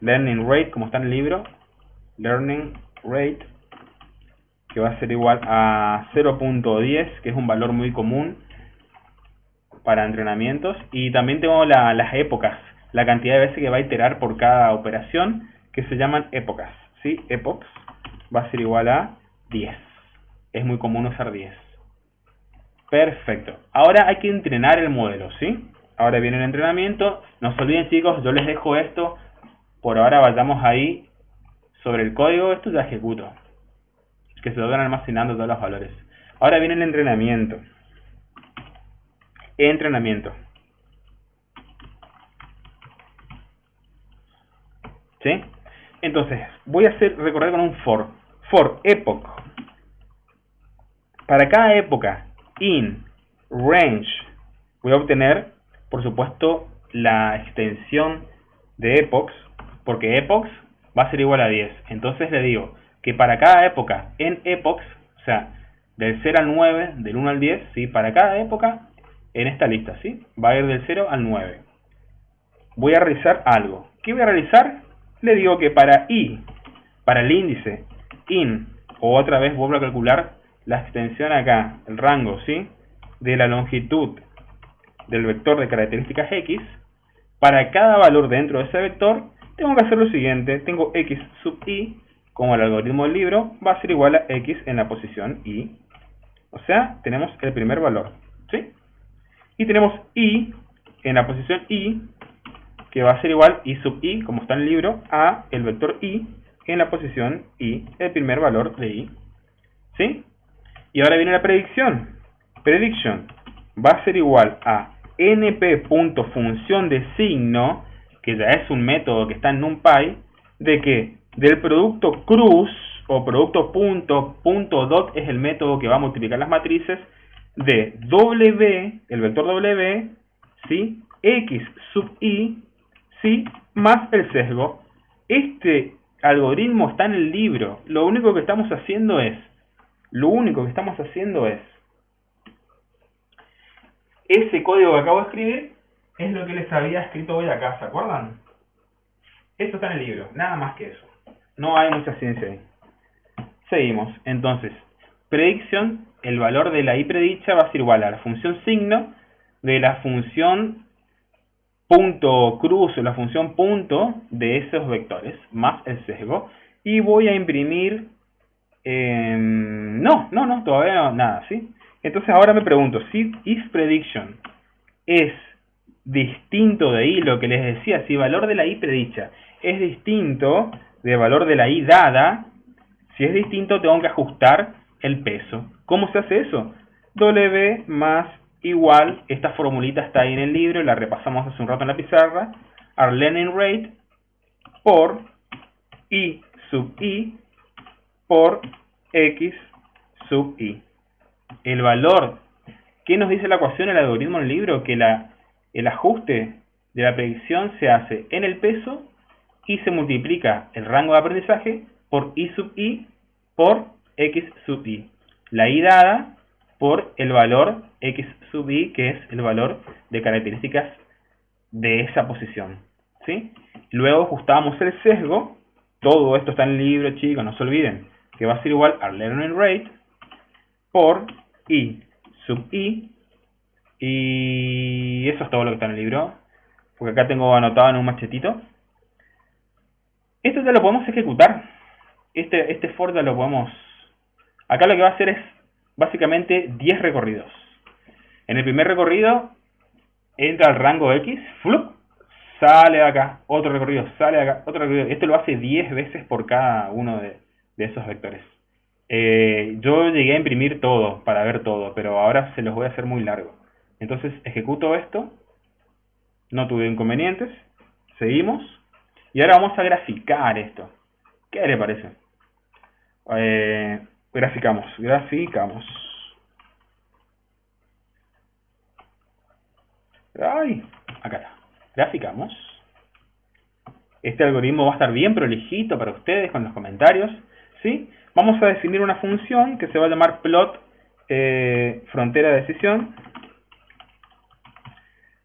Speaker 2: learning rate, como está en el libro, learning rate, que va a ser igual a 0.10, que es un valor muy común para entrenamientos. Y también tengo las épocas, la cantidad de veces que va a iterar por cada operación, que se llaman épocas, ¿sí? Epochs va a ser igual a 10. Es muy común usar 10. Perfecto. Ahora hay que entrenar el modelo, ¿sí? Ahora viene el entrenamiento. No se olviden, chicos, yo les dejo esto. Por ahora vayamos ahí sobre el código. Esto ya ejecuto, que se lo van almacenando todos los valores. Ahora viene el entrenamiento. ¿Sí? Entonces, voy a recorrer con un for. For epoch. Para cada época, in range, voy a obtener, por supuesto, la extensión de epochs, porque epochs va a ser igual a 10. Entonces le digo que para cada época en epochs, o sea, del 0 al 9, del 1 al 10, ¿sí? Para cada época en esta lista, ¿sí? Va a ir del 0 al 9. Voy a realizar algo. ¿Qué voy a realizar? Le digo que para i, para el índice in, o otra vez vuelvo a calcular la extensión acá, el rango, ¿sí? De la longitud del vector de características x, para cada valor dentro de ese vector, tengo que hacer lo siguiente. Tengo x sub i, como el algoritmo del libro, va a ser igual a x en la posición i. O sea, tenemos el primer valor, ¿sí? Y tenemos i en la posición i, que va a ser igual i sub i, como está en el libro, a el vector i en la posición i, el primer valor de i, ¿sí? Y ahora viene la predicción. Prediction va a ser igual a np.función de signo, que ya es un método que está en NumPy, de que del producto cruz o producto punto dot es el método que va a multiplicar las matrices de w, el vector w, ¿sí? X sub i, ¿sí? Más el sesgo. Este algoritmo está en el libro. Lo único que estamos haciendo es ese código que acabo de escribir es lo que les había escrito hoy acá, ¿se acuerdan? Esto está en el libro, nada más que eso. No hay mucha ciencia ahí. Seguimos. Entonces, prediction, el valor de la i predicha va a ser igual a la función signo de la función punto cruz o la función punto de esos vectores, más el sesgo. Y voy a imprimir... no, todavía no, nada, ¿sí? Entonces ahora me pregunto, si if prediction es distinto de i, lo que les decía, si valor de la i predicha es distinto del valor de la i dada, si es distinto tengo que ajustar el peso. ¿Cómo se hace eso? W más igual, esta formulita está ahí en el libro, la repasamos hace un rato en la pizarra, our learning rate por i sub i por x sub i. El valor, ¿qué nos dice la ecuación, el algoritmo en el libro? Que el ajuste de la predicción se hace en el peso y se multiplica el rango de aprendizaje por i sub i por x sub i. La i dada por el valor x sub i, que es el valor de características de esa posición, ¿sí? Luego ajustamos el sesgo. Todo esto está en el libro, chicos, no se olviden, que va a ser igual al learning rate por i sub i, y eso es todo lo que está en el libro, porque acá tengo anotado en un machetito. Esto ya lo podemos ejecutar. Este for ya lo podemos... Acá lo que va a hacer es básicamente 10 recorridos. En el primer recorrido entra al rango X, ¡flup!, sale de acá, otro recorrido, sale de acá, otro recorrido. Esto lo hace 10 veces por cada uno de esos vectores. Yo llegué a imprimir todo para ver todo, pero ahora se los voy a hacer muy largo. Entonces ejecuto esto, no tuve inconvenientes, seguimos, y ahora vamos a graficar esto. ¿Qué le parece? Graficamos. Ay, acá está. Graficamos. Este algoritmo va a estar bien prolijito para ustedes con los comentarios, ¿sí? Vamos a definir una función que se va a llamar plot frontera de decisión,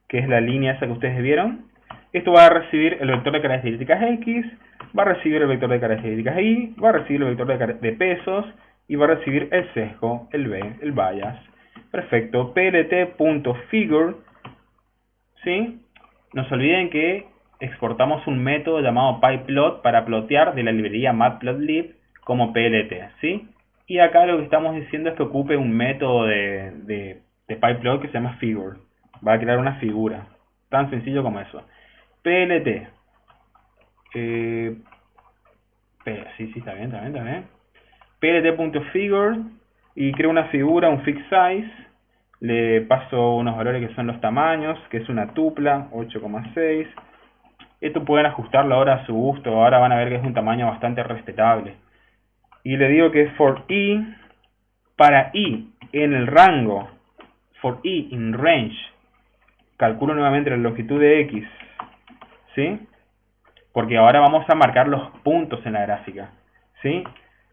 Speaker 2: que es la línea esa que ustedes vieron. Esto va a recibir el vector de características X, va a recibir el vector de características Y, va a recibir el vector de pesos y va a recibir el sesgo, el B, el bias. Perfecto. plt.figure, ¿sí? No se olviden que exportamos un método llamado pyplot para plotear de la librería matplotlib como plt, ¿sí? Y acá lo que estamos diciendo es que ocupe un método de pyplot que se llama figure. Va a crear una figura. Tan sencillo como eso. plt. Sí, está bien. plt.figure y creo una figura, un fixed size. Le paso unos valores que son los tamaños, que es una tupla, 8,6. Esto pueden ajustarlo ahora a su gusto. Ahora van a ver que es un tamaño bastante respetable. Y le digo que for i, para i en el rango, for i in range, calculo nuevamente la longitud de x, ¿sí? Porque ahora vamos a marcar los puntos en la gráfica, ¿sí?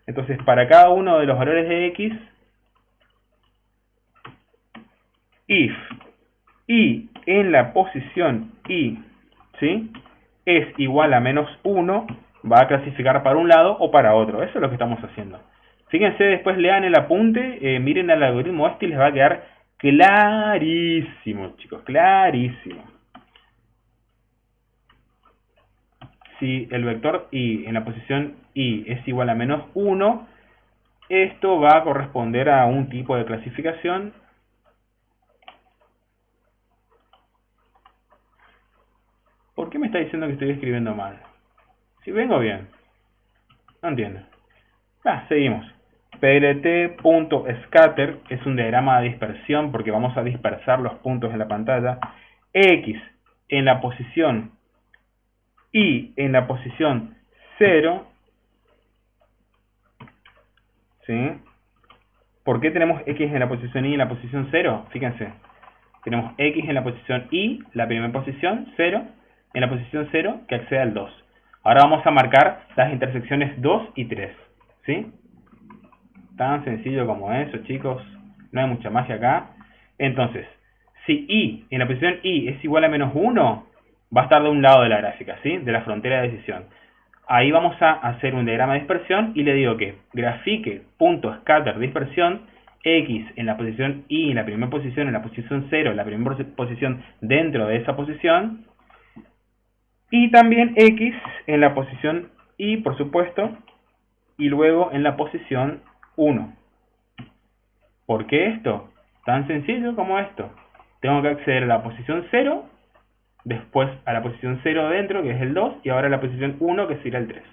Speaker 2: Entonces, para cada uno de los valores de x, if i en la posición i, ¿sí?, es igual a -1, va a clasificar para un lado o para otro. Eso es lo que estamos haciendo. Fíjense, después lean el apunte, miren el algoritmo este y les va a quedar clarísimo, chicos, clarísimo. Si el vector i en la posición i es igual a -1, esto va a corresponder a un tipo de clasificación. ¿Por qué me está diciendo que estoy escribiendo mal? Si vengo bien. No entiendo. Seguimos. plt.scatter es un diagrama de dispersión porque vamos a dispersar los puntos en la pantalla. X en la posición y en la posición 0. ¿Sí? ¿Por qué tenemos X en la posición Y en la posición 0? Fíjense. Tenemos X en la posición Y, la primera posición, 0, en la posición 0 que accede al 2. Ahora vamos a marcar las intersecciones 2 y 3. ¿Sí? Tan sencillo como eso, chicos. No hay mucha magia acá. Entonces, si i en la posición i es igual a -1, va a estar de un lado de la gráfica, ¿sí?, de la frontera de decisión. Ahí vamos a hacer un diagrama de dispersión y le digo que grafique .scatter dispersión x en la posición y en la primera posición, en la posición 0, en la primera posición dentro de esa posición, y también x en la posición y, por supuesto, y luego en la posición 1. ¿Por qué esto? Tan sencillo como esto. Tengo que acceder a la posición 0, después a la posición 0 dentro, que es el 2, y ahora a la posición 1, que será el 3,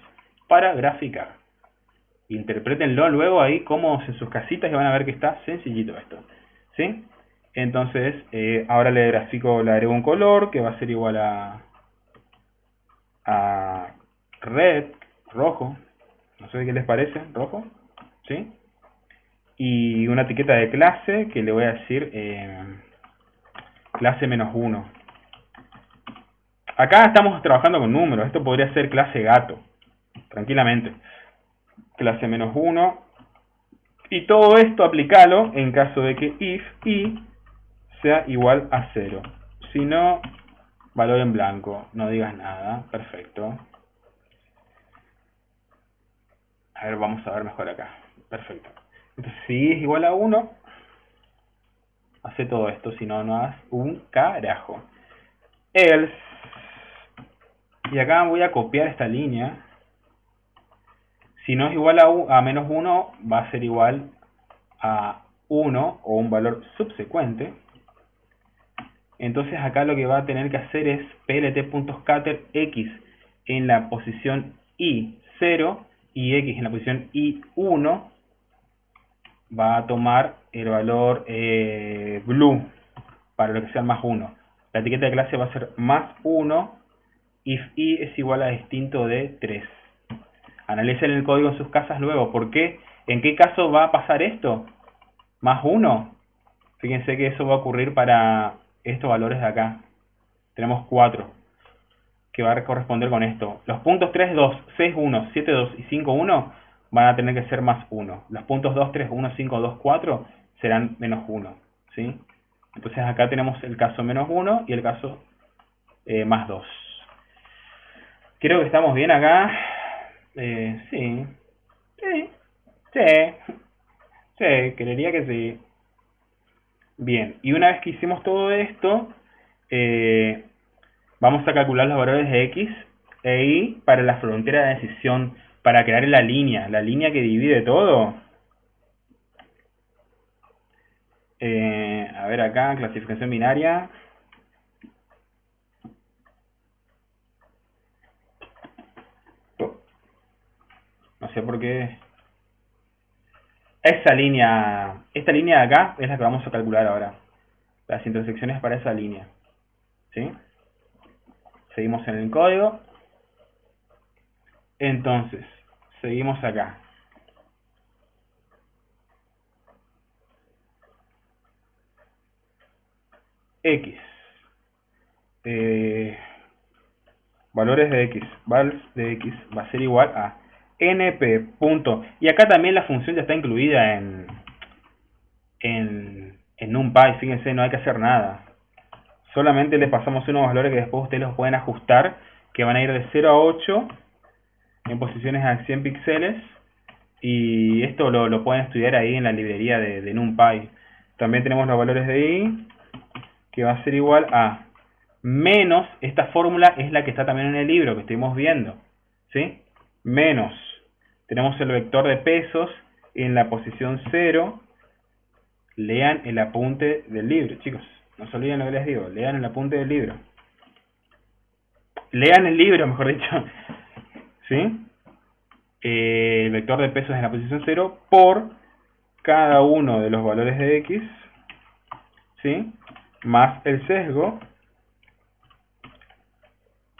Speaker 2: para graficar. Interprétenlo luego ahí como en sus casitas y van a ver que está sencillito esto, ¿sí? Entonces, ahora le grafico, le agrego un color que va a ser igual a red, rojo, no sé qué les parece, rojo, ¿sí? Y una etiqueta de clase que le voy a decir clase -1. Acá estamos trabajando con números, esto podría ser clase gato, tranquilamente. Clase -1, Y todo esto aplicalo en caso de que if y sea igual a 0. Si no, valor en blanco, no digas nada. Perfecto. A ver, vamos a ver mejor acá. Perfecto. Entonces, si es igual a 1, hace todo esto, si no, no hagas un carajo. Else, y acá voy a copiar esta línea. Si no es igual a menos 1, va a ser igual a 1 o un valor subsecuente. Entonces acá lo que va a tener que hacer es plt.scatter x en la posición i0 y x en la posición i1 va a tomar el valor blue para lo que sea más 1. La etiqueta de clase va a ser más 1 if i es igual a distinto de 3. Analicen el código en sus casas luego. ¿Por qué? ¿En qué caso va a pasar esto? Más 1. Fíjense que eso va a ocurrir para estos valores de acá. Tenemos 4 que va a corresponder con esto. Los puntos 3, 2, 6, 1, 7, 2 y 5, 1 van a tener que ser más 1. Los puntos 2, 3, 1, 5, 2, 4 serán menos 1. ¿Sí? Entonces acá tenemos el caso menos 1 y el caso más 2. Creo que estamos bien acá. Sí. Sí. Sí, creería que sí. Bien, y una vez que hicimos todo esto, vamos a calcular los valores de x e y para la frontera de decisión, para crear la línea que divide todo. A ver acá, clasificación binaria. No sé por qué. Esta línea de acá es la que vamos a calcular ahora. Las intersecciones para esa línea. ¿Sí? Seguimos en el código. Entonces, seguimos acá. X. Valores de x, vals de x va a ser igual a np punto. Y acá también la función ya está incluida en NumPy. Fíjense, no hay que hacer nada. Solamente le pasamos unos valores que después ustedes los pueden ajustar, que van a ir de 0 a 8 en posiciones a 100 píxeles. Y esto lo pueden estudiar ahí en la librería de NumPy. También tenemos los valores de y, que va a ser igual a menos, esta fórmula es la que está también en el libro que estuvimos viendo, ¿sí? Menos, tenemos el vector de pesos en la posición 0, lean el apunte del libro, chicos, no se olviden lo que les digo, lean el apunte del libro. Lean el libro, mejor dicho, ¿sí? El vector de pesos en la posición 0 por cada uno de los valores de x, ¿sí? Más el sesgo,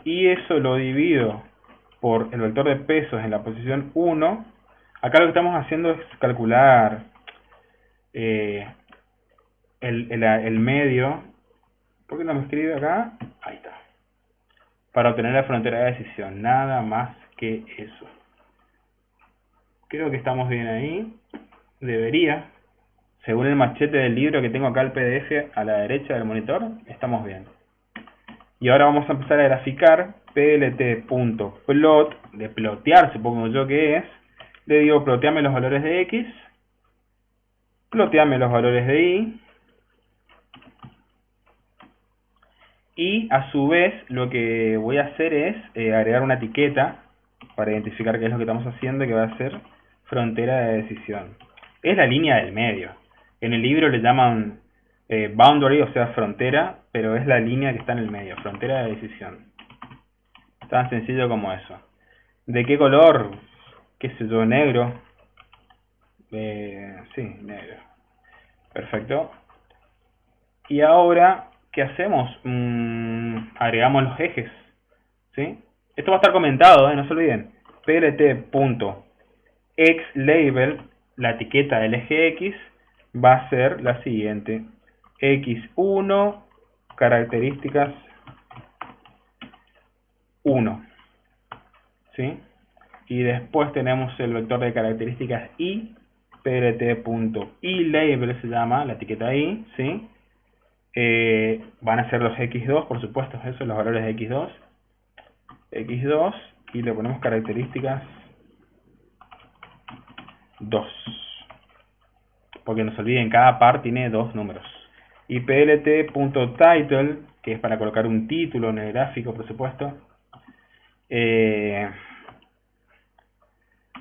Speaker 2: y eso lo divido por el vector de pesos en la posición 1. Acá lo que estamos haciendo es calcular el medio. ¿Por qué no me escribe acá? Ahí está. Para obtener la frontera de decisión. Nada más que eso. Creo que estamos bien ahí. Debería. Según el machete del libro que tengo acá, el PDF a la derecha del monitor, estamos bien. Y ahora vamos a empezar a graficar plt.plot, de plotear supongo yo que es. Le digo ploteame los valores de x, ploteame los valores de y. Y a su vez lo que voy a hacer es agregar una etiqueta para identificar qué es lo que estamos haciendo, que va a ser frontera de decisión. Es la línea del medio. En el libro le llaman boundary, o sea frontera, pero es la línea que está en el medio, frontera de decisión. Tan sencillo como eso. ¿De qué color? ¿Qué sé yo? ¿Negro? Sí, negro. Perfecto. Y ahora, ¿qué hacemos? Agregamos los ejes. ¿Sí? Esto va a estar comentado, no se olviden. plt.xLabel, la etiqueta del eje X, va a ser la siguiente. X1, características 1. ¿Sí? Y después tenemos el vector de características y, plt.ilabel se llama la etiqueta i, ¿sí? Van a ser los x2, por supuesto, eso, los valores de x2, y le ponemos características 2, porque no se olviden, cada par tiene 2 números. Y plt.title, que es para colocar un título en el gráfico, por supuesto.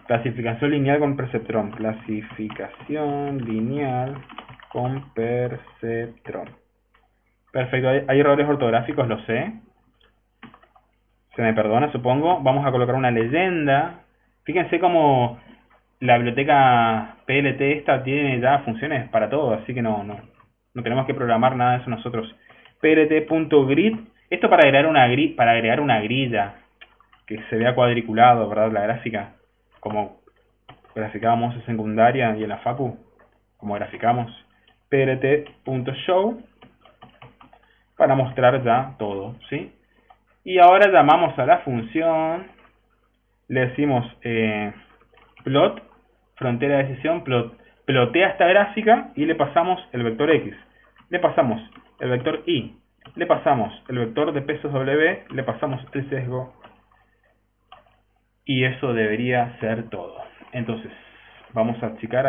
Speaker 2: Clasificación lineal con perceptrón. Clasificación lineal con perceptrón. Perfecto, hay errores ortográficos, lo sé. Se me perdona, supongo. Vamos a colocar una leyenda. Fíjense cómo la biblioteca PLT esta tiene ya funciones para todo, así que no tenemos que programar nada de eso nosotros. plt.grid, esto para agregar una grilla que se vea cuadriculado, ¿verdad? La gráfica, como graficábamos en secundaria y en la facu, como graficamos. plt.show, para mostrar ya todo, ¿sí? Y ahora llamamos a la función, le decimos plot, frontera de decisión, plotea esta gráfica y le pasamos el vector X, le pasamos el vector Y, le pasamos el vector de pesos W, le pasamos el sesgo, y eso debería ser todo. Entonces, vamos a achicar